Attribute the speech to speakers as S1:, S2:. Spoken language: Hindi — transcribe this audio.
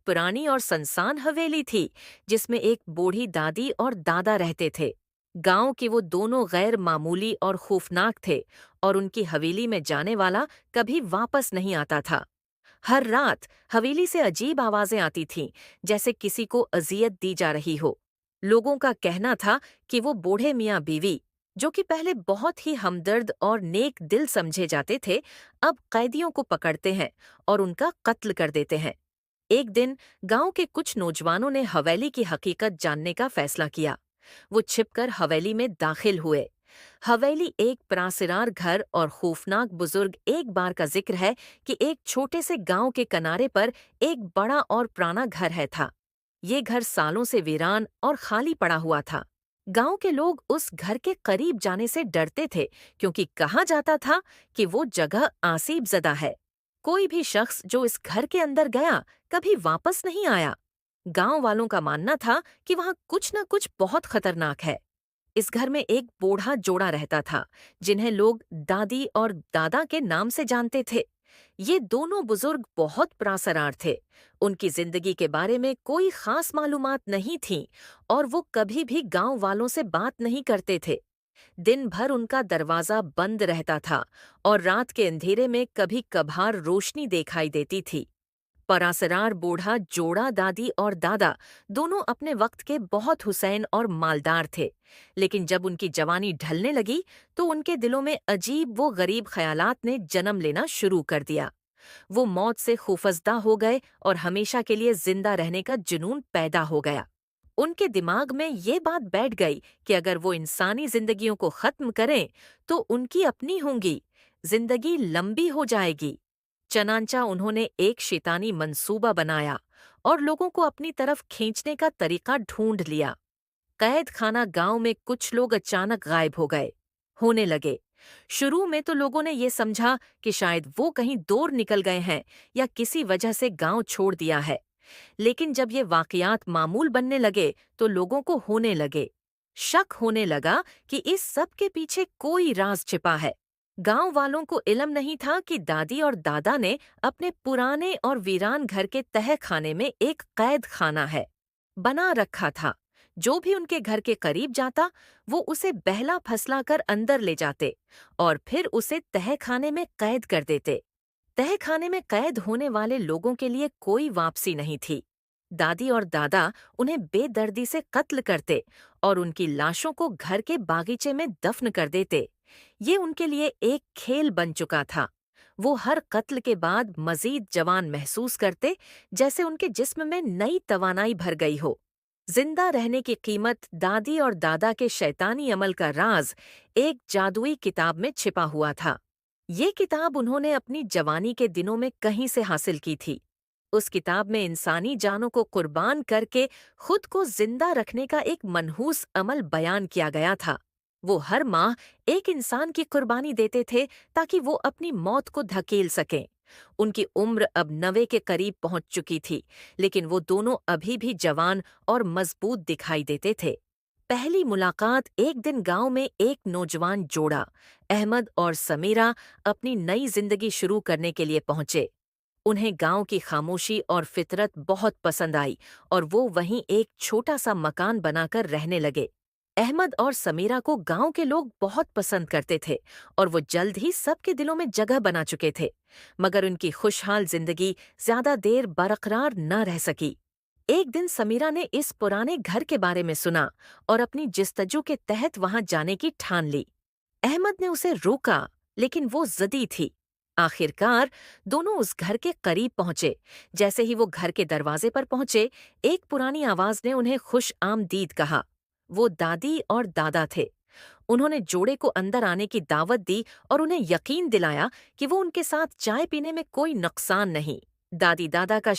S1: पुरानी और सुनसान हवेली थी जिसमें एक बूढ़ी दादी और दादा रहते थे। गांव के वो दोनों गैर मामूली और खौफनाक थे और उनकी हवेली में जाने वाला कभी वापस नहीं आता था। हर रात हवेली से अजीब आवाजें आती थीं, जैसे किसी को अजियत दी जा रही हो। लोगों का कहना था कि वो बूढ़े मियाँ बीवी, जो कि पहले बहुत ही हमदर्द और नेक दिल समझे जाते थे, अब कैदियों को पकड़ते हैं और उनका कत्ल कर देते हैं। एक दिन गांव के कुछ नौजवानों ने हवेली की हकीकत जानने का फैसला किया। वो छिपकर हवेली में दाखिल हुए। हवेली एक प्रासिरार घर और खौफनाक बुजुर्ग एक बार का जिक्र है कि एक छोटे से गांव के किनारे पर एक बड़ा और पुराना घर है था। ये घर सालों से वीरान और खाली पड़ा हुआ था। गांव के लोग उस घर के करीब जाने से डरते थे, क्योंकि कहा जाता था कि वो जगह आसीब ज़दा है। कोई भी शख्स जो इस घर के अंदर गया कभी वापस नहीं आया। गांव वालों का मानना था कि वहां कुछ न कुछ बहुत खतरनाक है। इस घर में एक बूढ़ा जोड़ा रहता था, जिन्हें लोग दादी और दादा के नाम से जानते थे। ये दोनों बुजुर्ग बहुत प्रासरार थे। उनकी जिंदगी के बारे में कोई खास मालूमात नहीं थी और वो कभी भी गांव वालों से बात नहीं करते थे। दिन भर उनका दरवाजा बंद रहता था और रात के अंधेरे में कभी कभार रोशनी दिखाई देती थी। परासरार बूढ़ा जोड़ा दादी और दादा दोनों अपने वक्त के बहुत हुसैन और मालदार थे, लेकिन जब उनकी जवानी ढलने लगी तो उनके दिलों में अजीब वो गरीब ख्यालात ने जन्म लेना शुरू कर दिया। वो मौत से खौफजदा हो गए और हमेशा के लिए जिंदा रहने का जुनून पैदा हो गया। उनके दिमाग में ये बात बैठ गई कि अगर वो इंसानी जिंदगियों को खत्म करें तो उनकी अपनी होंगी, जिंदगी लंबी हो जाएगी। चनांचा उन्होंने एक शैतानी मंसूबा बनाया और लोगों को अपनी तरफ खींचने का तरीका ढूंढ लिया। कैद खाना गांव में कुछ लोग अचानक गायब हो गए, होने लगे। शुरू में तो लोगों ने ये समझा कि शायद वो कहीं दूर निकल गए हैं या किसी वजह से गांव छोड़ दिया है। लेकिन जब ये वाकयात मामूल बनने लगे तो लोगों को होने लगे शक होने लगा कि इस सब के पीछे कोई राज छिपा है। गांव वालों को इल्म नहीं था कि दादी और दादा ने अपने पुराने और वीरान घर के तह खाने में एक कैद खाना है बना रखा था। जो भी उनके घर के करीब जाता वो उसे बहला फसला कर अंदर ले जाते और फिर उसे तह खाने में कैद कर देते। तह खाने में कैद होने वाले लोगों के लिए कोई वापसी नहीं थी। दादी और दादा उन्हें बेदर्दी से कत्ल करते और उनकी लाशों को घर के बागीचे में दफन कर देते। ये उनके लिए एक खेल बन चुका था। वो हर कत्ल के बाद मजीद जवान महसूस करते, जैसे उनके जिस्म में नई तवानाई भर गई हो। जिंदा रहने की कीमत दादी और दादा के शैतानी अमल का राज एक जादुई किताब में छिपा हुआ था। ये किताब उन्होंने अपनी जवानी के दिनों में कहीं से हासिल की थी। उस किताब में इंसानी जानों को कुर्बान करके खुद को जिंदा रखने का एक मनहूस अमल बयान किया गया था। वो हर माह एक इंसान की कुर्बानी देते थे ताकि वो अपनी मौत को धकेल सकें। उनकी उम्र अब 90 के करीब पहुंच चुकी थी, लेकिन वो दोनों अभी भी जवान और मजबूत दिखाई देते थे। पहली मुलाकात एक दिन गांव में एक नौजवान जोड़ा अहमद और समीरा अपनी नई जिंदगी शुरू करने के लिए पहुंचे। उन्हें गांव की खामोशी और फितरत बहुत पसंद आई और वो वहीं एक छोटा सा मकान बनाकर रहने लगे। अहमद और समीरा को गांव के लोग बहुत पसंद करते थे और वो जल्द ही सबके दिलों में जगह बना चुके थे। मगर उनकी खुशहाल जिंदगी ज्यादा देर बरकरार न रह सकी। एक दिन समीरा ने इस पुराने घर के बारे में सुना और अपनी जिस्तजू के तहत वहां जाने की ठान ली। अहमद ने उसे रोका, लेकिन वो ज़िद्दी थी। आखिरकार दोनों उस घर के करीब पहुंचे। जैसे ही वो घर के दरवाजे पर पहुंचे, एक पुरानी आवाज ने उन्हें खुश आमदीद कहा। वो दादी और दादा थे। उन्होंने जोड़े को अंदर आने की दावत दी और उन्हें यकीन दिलाया कि वो उनके साथ चाय पीने में कोई नुकसान नहीं। दादी दादा का